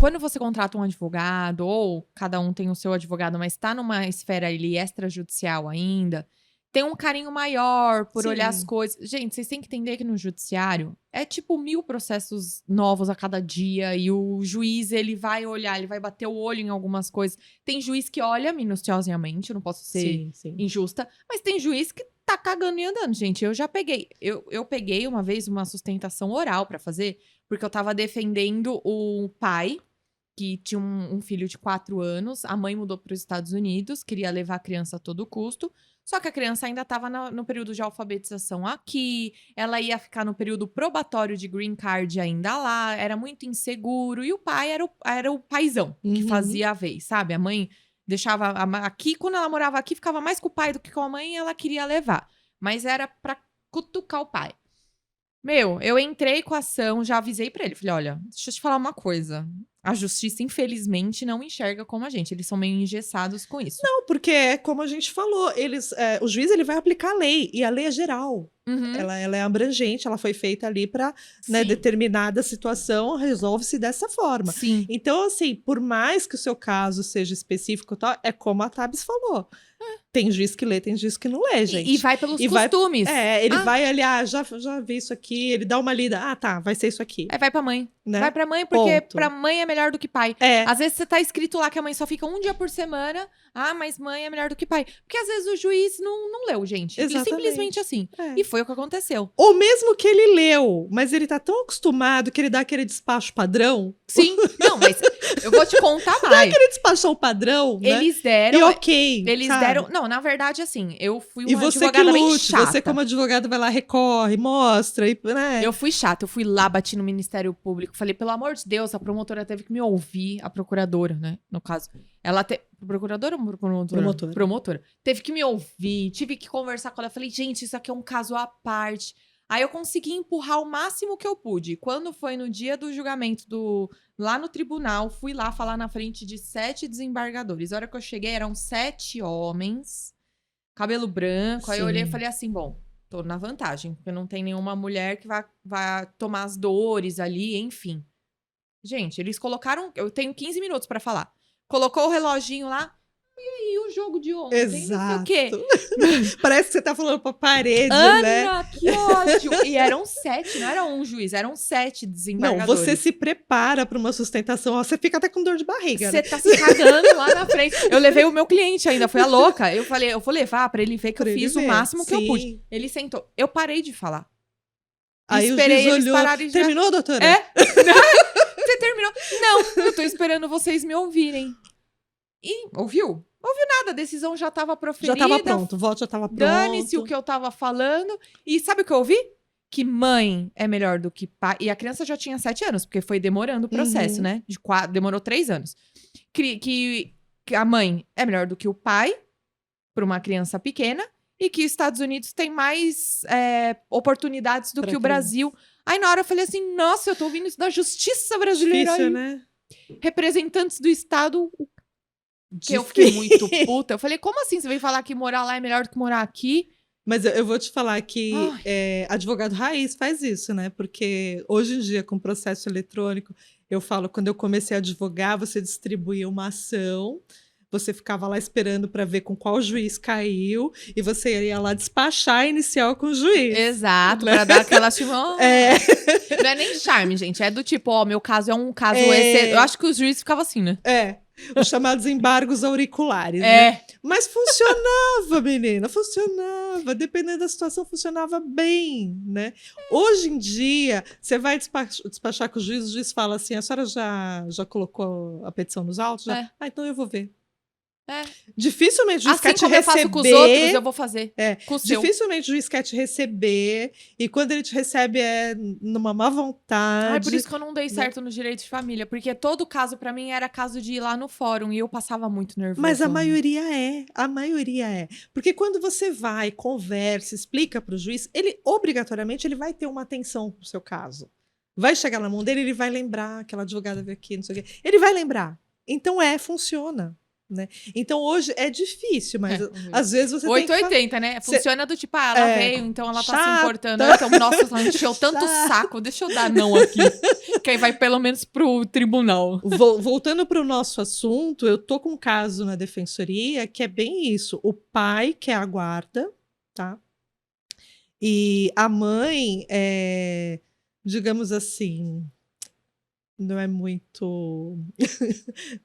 quando você contrata um advogado, ou cada um tem o seu advogado, mas tá numa esfera ali extrajudicial ainda, tem um carinho maior por olhar as Sim. coisas. Gente, vocês têm que entender que no judiciário é tipo 1000 processos novos a cada dia, e o juiz, ele vai olhar, ele vai bater o olho em algumas coisas. Tem juiz que olha minuciosamente, eu não posso ser Sim. injusta, mas tem juiz que tá cagando e andando, gente. Eu já peguei. Eu peguei uma vez uma sustentação oral pra fazer, porque eu tava defendendo o pai, que tinha um filho de 4 anos. A mãe mudou para os Estados Unidos, queria levar a criança a todo custo. Só que a criança ainda estava no período de alfabetização aqui. Ela ia ficar no período probatório de green card ainda lá. Era muito inseguro. E o pai era o paizão que Uhum. fazia a vez, sabe? A mãe deixava aqui. Quando ela morava aqui, ficava mais com o pai do que com a mãe. E ela queria levar. Mas era pra cutucar o pai. Meu, eu entrei com a ação, já avisei pra ele. Falei, olha, deixa eu te falar uma coisa. A justiça, infelizmente, não enxerga como a gente. Eles são meio engessados com isso. Não, porque é como a gente falou, o juiz ele vai aplicar a lei, e a lei é geral. Uhum. Ela é abrangente, ela foi feita ali para Sim. determinada situação, resolve-se dessa forma. Sim. Então, assim, por mais que o seu caso seja específico, tal, é como a Tabs falou. Tem juiz que lê, tem juiz que não lê, gente. E vai pelos E costumes. ele vai ali, já vi isso aqui, ele dá uma lida, tá, vai ser isso aqui. Aí vai pra mãe. Né? Vai pra mãe, porque Ponto. pra mãe é melhor do que pai. É. Às vezes você tá escrito lá que a mãe só fica um dia por semana. Ah, mas mãe é melhor do que pai. Porque às vezes o juiz não leu, gente. Exatamente. Simplesmente assim. É. E foi o que aconteceu. Ou mesmo que ele leu, mas ele tá tão acostumado que ele dá aquele despacho padrão. Sim. Não, mas eu vou te contar Dá mais. aquele despachão padrão, né? Eles deram. E ok, Eles sabe? deram. Não, na verdade, assim, eu fui E uma você que advogada bem lute, chata. você como advogado vai lá, recorre, mostra, e, né? Eu fui chata, eu fui lá, bati no Ministério Público, falei, pelo amor de Deus, a promotora teve que me ouvir, a procuradora, né, no caso. Procuradora ou promotora? Promotora. Teve que me ouvir, tive que conversar com ela, falei, gente, isso aqui é um caso à parte. Aí eu consegui empurrar o máximo que eu pude. Quando foi no dia do julgamento lá no tribunal, fui lá falar na frente de 7 desembargadores. A hora que eu cheguei, eram 7 homens, cabelo branco. Aí eu olhei e falei assim, bom, tô na vantagem, porque não tem nenhuma mulher que vai tomar as dores ali, enfim. Gente, eles colocaram... Eu tenho 15 minutos pra falar. Colocou o reloginho lá. E aí, o jogo de ontem? Exato. Não sei o quê. Parece que você tá falando pra parede, né? Ana, que ódio! E eram 7, não era um juiz, eram 7 Não, desembargadores. você se prepara pra uma sustentação, ó, você fica até com dor de barriga, Você né? tá se cagando lá na frente. Eu levei o meu cliente ainda, foi a louca. Eu falei, eu vou levar pra ele ver que Pra eu ele fiz o ver, máximo que eu sim. pude. Ele sentou. Eu parei de falar. Aí Esperei o juiz eles olhou, pararem de... terminou, doutora? É? Você terminou? Não, eu tô esperando vocês me ouvirem. E ouviu? Ouviu nada, a decisão já tava proferida. Já tava pronto, o voto já tava pronto. Dane-se o que eu tava falando. E sabe o que eu ouvi? Que mãe é melhor do que pai. E a criança já tinha 7 anos, porque foi demorando o processo, né? Demorou 3 anos. Que a mãe é melhor do que o pai, para uma criança pequena, e que os Estados Unidos têm mais oportunidades do Pra que o criança. Brasil. Aí na hora eu falei assim, nossa, eu tô ouvindo isso da justiça brasileira. Difícil, aí. né? Representantes do Estado... Que eu fiquei muito puta. Eu falei, como assim? Você veio falar que morar lá é melhor do que morar aqui? Mas eu vou te falar que advogado raiz faz isso, né? Porque hoje em dia, com processo eletrônico, eu falo, quando eu comecei a advogar, você distribuía uma ação, você ficava lá esperando para ver com qual juiz caiu, e você ia lá despachar a inicial com o juiz. Exato, né? pra dar aquela tipo... É. Não é nem charme, gente. É do tipo, ó, meu caso é um caso... Eu acho que os juízes ficavam assim, né? Os chamados embargos auriculares, né? Mas funcionava, menina, funcionava. Dependendo da situação, funcionava bem, né? Hoje em dia, você vai despachar com o juiz fala assim, a senhora já colocou a petição nos autos? Já? Ah, então eu vou ver. Dificilmente o juiz assim quer te como receber. Eu faço com os outros, eu vou fazer com o seu. Dificilmente o juiz quer te receber. E quando ele te recebe é numa má vontade. Ai, por isso que eu não dei certo no direito de família. Porque todo caso, pra mim, era caso de ir lá no fórum. E eu passava muito nervosa. Mas a maioria é. A maioria é. Porque quando você vai, conversa, explica pro juiz, ele, obrigatoriamente, ele vai ter uma atenção pro seu caso. Vai chegar na mão dele, ele vai lembrar, aquela advogada veio aqui, não sei o quê. Ele vai lembrar. Então funciona. Né? Então, hoje é difícil, mas às vezes você 880, né? Funciona do tipo, ela veio, então ela tá se importando. Então, nossa, ela encheu tanto saco, deixa eu dar não aqui. Que aí vai pelo menos pro tribunal. Voltando pro nosso assunto, eu tô com um caso na defensoria que é bem isso. O pai quer a guarda, tá? E a mãe digamos assim, não é muito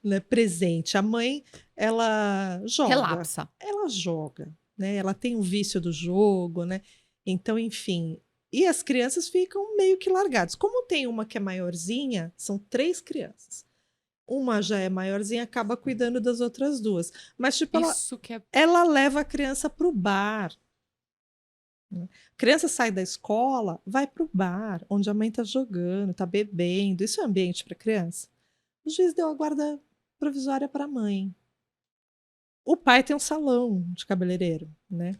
né, presente. A mãe, ela joga. Relapsa. Ela joga, né? Ela tem o vício do jogo, né? Então, enfim. E as crianças ficam meio que largadas. Como tem uma que é maiorzinha, são 3 crianças. Uma já é maiorzinha, acaba cuidando das outras 2. Mas, tipo, ela leva a criança pro bar. A criança sai da escola, vai para o bar, onde a mãe está jogando, está bebendo. Isso é ambiente para criança. O juiz deu a guarda provisória para a mãe. O pai tem um salão de cabeleireiro, né?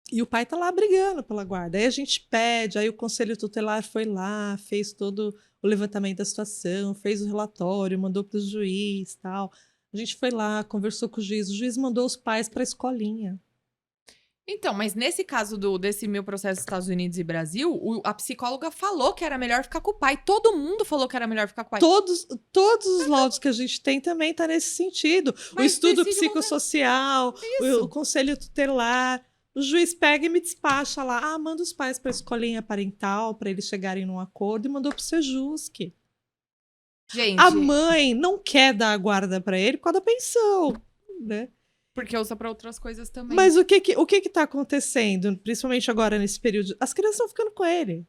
E o pai está lá brigando pela guarda. Aí a gente pede, aí o conselho tutelar foi lá, fez todo o levantamento da situação, fez o relatório, mandou para o juiz, tal. A gente foi lá, conversou com o juiz mandou os pais para a escolinha. Então, mas nesse caso desse meu processo dos Estados Unidos e Brasil, a psicóloga falou que era melhor ficar com o pai. Todo mundo falou que era melhor ficar com o pai. Todos os laudos que a gente tem também tá nesse sentido. Mas o estudo psicossocial, o conselho tutelar. O juiz pega e me despacha lá. Manda os pais para a escolinha parental, para eles chegarem num acordo, e mandou pro Sejusc. Gente, a mãe não quer dar a guarda para ele por causa da pensão, né? Porque usa para outras coisas também. Mas o que tá acontecendo, principalmente agora nesse período? As crianças estão ficando com ele.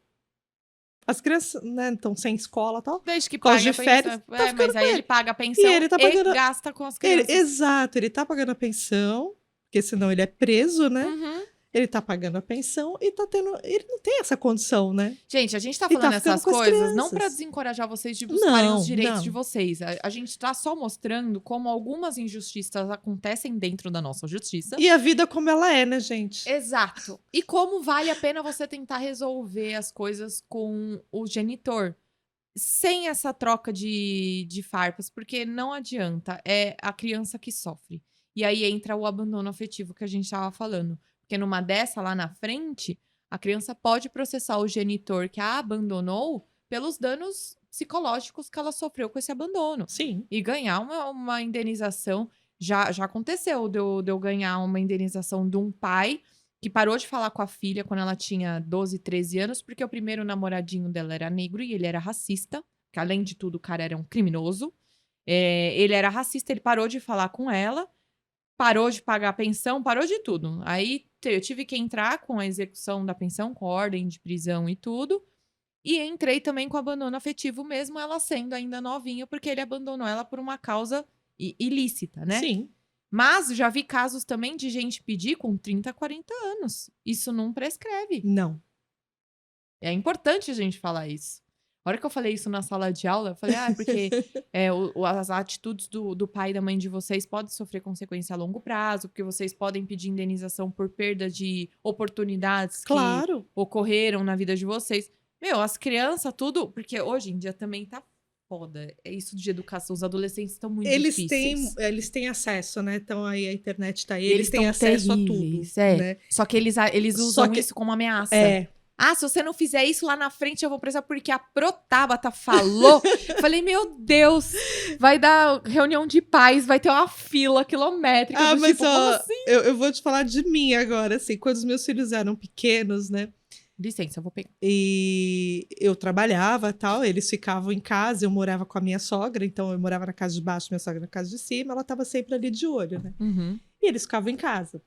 As crianças, né, estão sem escola e tal. Desde que paga de férias, mas aí ele paga a pensão e ele tá pagando... gasta com as crianças. Exato, ele tá pagando a pensão, porque senão ele é preso, né? Uhum. Ele tá pagando a pensão e tá tendo... Ele não tem essa condição, né? Gente, a gente tá falando essas coisas não para desencorajar vocês de buscarem os direitos de vocês. A gente tá só mostrando como algumas injustiças acontecem dentro da nossa justiça. E a vida como ela é, né, gente? Exato. E como vale a pena você tentar resolver as coisas com o genitor. Sem essa troca de farpas, porque não adianta. É a criança que sofre. E aí entra o abandono afetivo que a gente tava falando. Porque numa dessa lá na frente, a criança pode processar o genitor que a abandonou pelos danos psicológicos que ela sofreu com esse abandono. Sim. E ganhar uma indenização. Já aconteceu de eu ganhar uma indenização de um pai que parou de falar com a filha quando ela tinha 12, 13 anos, porque o primeiro namoradinho dela era negro e ele era racista. Que além de tudo, o cara era um criminoso. Ele era racista, ele parou de falar com ela. Parou de pagar a pensão, parou de tudo. Aí eu tive que entrar com a execução da pensão, com ordem de prisão e tudo. E entrei também com abandono afetivo, mesmo ela sendo ainda novinha, porque ele abandonou ela por uma causa ilícita, né? Sim. Mas já vi casos também de gente pedir com 30, 40 anos. Isso não prescreve. Não. É importante a gente falar isso. A hora que eu falei isso na sala de aula, eu falei, porque as atitudes do pai e da mãe de vocês podem sofrer consequência a longo prazo, porque vocês podem pedir indenização por perda de oportunidades que ocorreram na vida de vocês. As crianças, tudo... Porque hoje em dia também tá foda. É isso de educação. Os adolescentes estão muito difíceis. Eles têm acesso, né? Então aí a internet tá aí, eles têm acesso a tudo. Né? Só que eles usam isso como ameaça. Se você não fizer isso lá na frente, eu vou precisar porque a Protábata falou. Falei, meu Deus, vai dar reunião de pais, vai ter uma fila quilométrica. Mas como assim? Eu vou te falar de mim agora, assim, quando os meus filhos eram pequenos, né? Licença, eu vou pegar. E eu trabalhava e tal, eles ficavam em casa, eu morava com a minha sogra, então eu morava na casa de baixo, minha sogra na casa de cima, ela tava sempre ali de olho, né? Uhum. E eles ficavam em casa.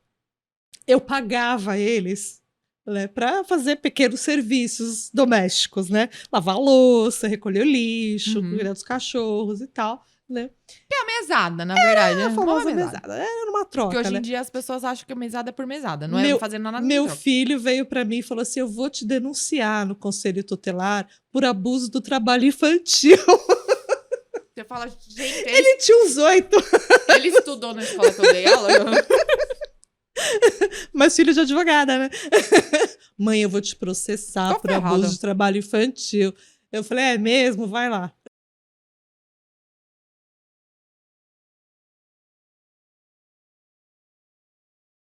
Eu pagava eles... né, para fazer pequenos serviços domésticos, né? Lavar a louça, recolher o lixo, cuidar dos cachorros e tal, né? Que é a mesada, na verdade. A famosa mesada. Era uma troca, porque hoje né? em dia as pessoas acham que a mesada é por mesada, não é fazendo nada. Meu filho veio para mim e falou assim, eu vou te denunciar no conselho tutelar por abuso do trabalho infantil. Você fala, gente... Ele tinha uns 8. Ele estudou na escola que eu dei aula? Mas filho de advogada, né? Mãe, eu vou te processar por abuso de trabalho infantil. Eu falei, é mesmo? Vai lá.